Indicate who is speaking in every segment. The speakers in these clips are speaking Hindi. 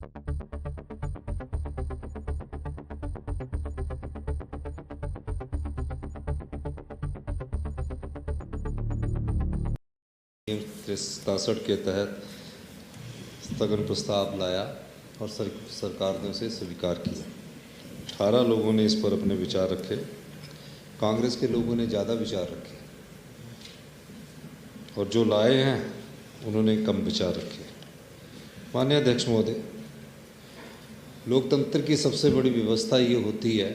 Speaker 1: 67 के तहत स्थगन प्रस्ताव लाया और सरकार ने उसे स्वीकार किया। 18 लोगों ने इस पर अपने विचार रखे। कांग्रेस के लोगों ने ज़्यादा विचार रखे और जो लाए हैं उन्होंने कम विचार रखे। माननीय अध्यक्ष महोदय, लोकतंत्र की सबसे बड़ी व्यवस्था ये होती है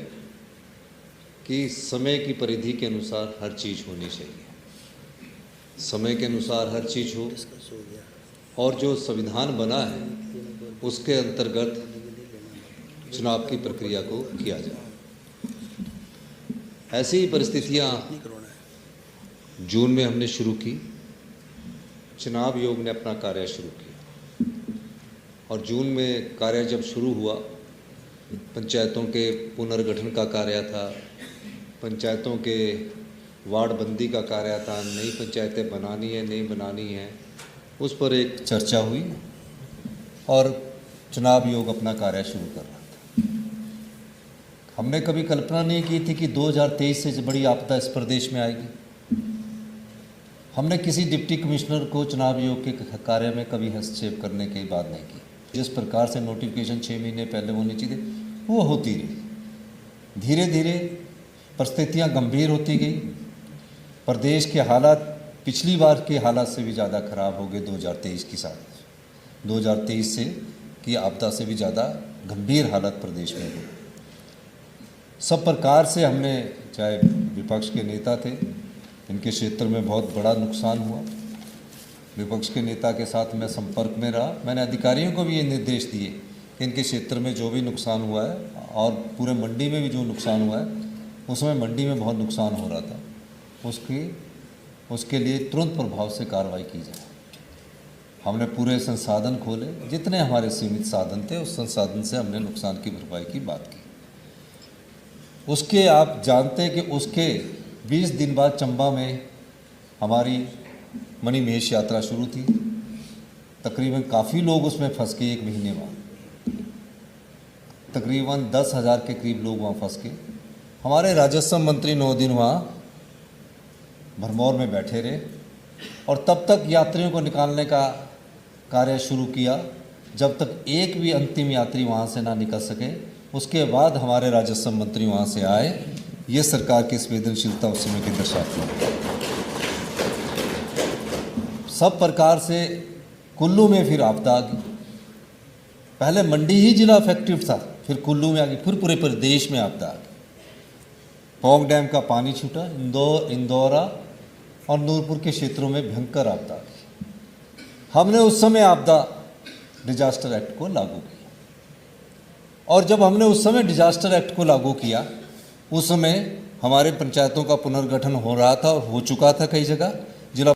Speaker 1: कि समय की परिधि के अनुसार हर चीज़ होनी चाहिए, समय के अनुसार हर चीज़ हो और जो संविधान बना है उसके अंतर्गत चुनाव की प्रक्रिया को किया जाए। ऐसी ही परिस्थितियाँ जून में हमने शुरू की, चुनाव आयोग ने अपना कार्य शुरू किया और जून में कार्य जब शुरू हुआ, पंचायतों के पुनर्गठन का कार्य था, पंचायतों के वार्ड बंदी का कार्य था, नई पंचायतें बनानी है नहीं बनानी है, उस पर एक चर्चा हुई और चुनाव आयोग अपना कार्य शुरू कर रहा था। हमने कभी कल्पना नहीं की थी कि 2023 से बड़ी आपदा इस प्रदेश में आएगी। हमने किसी डिप्टी कमिश्नर को चुनाव आयोग के कार्य में कभी हस्तक्षेप करने की बात नहीं की। जिस प्रकार से नोटिफिकेशन 6 महीने पहले होनी चाहिए वो होती रही। धीरे धीरे परिस्थितियाँ गंभीर होती गई। प्रदेश के हालात पिछली बार के हालात से भी ज़्यादा खराब हो गए। 2023 की साथ 2023 से की आपदा से भी ज़्यादा गंभीर हालत प्रदेश में हुई। सब प्रकार से हमने, चाहे विपक्ष के नेता थे, इनके क्षेत्र में बहुत बड़ा नुकसान हुआ। विपक्ष के नेता के साथ मैं संपर्क में रहा। मैंने अधिकारियों को भी ये निर्देश दिए कि इनके क्षेत्र में जो भी नुकसान हुआ है और पूरे मंडी में भी जो नुकसान हुआ है, उसमें मंडी में बहुत नुकसान हो रहा था, उसके लिए तुरंत प्रभाव से कार्रवाई की जाए। हमने पूरे संसाधन खोले, जितने हमारे सीमित साधन थे उस संसाधन से हमने नुकसान की भरपाई की बात की। उसके आप जानते हैं कि उसके 20 दिन बाद चंबा में हमारी मणिमहेश यात्रा शुरू थी। तकरीबन काफ़ी लोग उसमें फंस गए। 1 महीने बाद तकरीबन 10,000 के करीब लोग वहाँ फंस गए। हमारे राजस्व मंत्री 9 दिन वहाँ भरमौर में बैठे रहे और तब तक यात्रियों को निकालने का कार्य शुरू किया जब तक एक भी अंतिम यात्री वहाँ से ना निकल सके। उसके बाद हमारे राजस्व मंत्री वहाँ से आए। ये सरकार की संवेदनशीलता उस समय की दर्शाती है। सब प्रकार से कुल्लू में फिर आपदा आ गई। पहले मंडी ही जिला अफेक्टिव था, फिर कुल्लू में आ गई, फिर पूरे प्रदेश में आपदा आ गई। पौंग डैम का पानी छूटा, इंदौरा और नूरपुर के क्षेत्रों में भयंकर आपदा आ गई। हमने उस समय आपदा डिजास्टर एक्ट को लागू किया और जब हमने उस समय डिजास्टर एक्ट को लागू किया, उस समय हमारे पंचायतों का पुनर्गठन हो रहा था और हो चुका था कई जगह।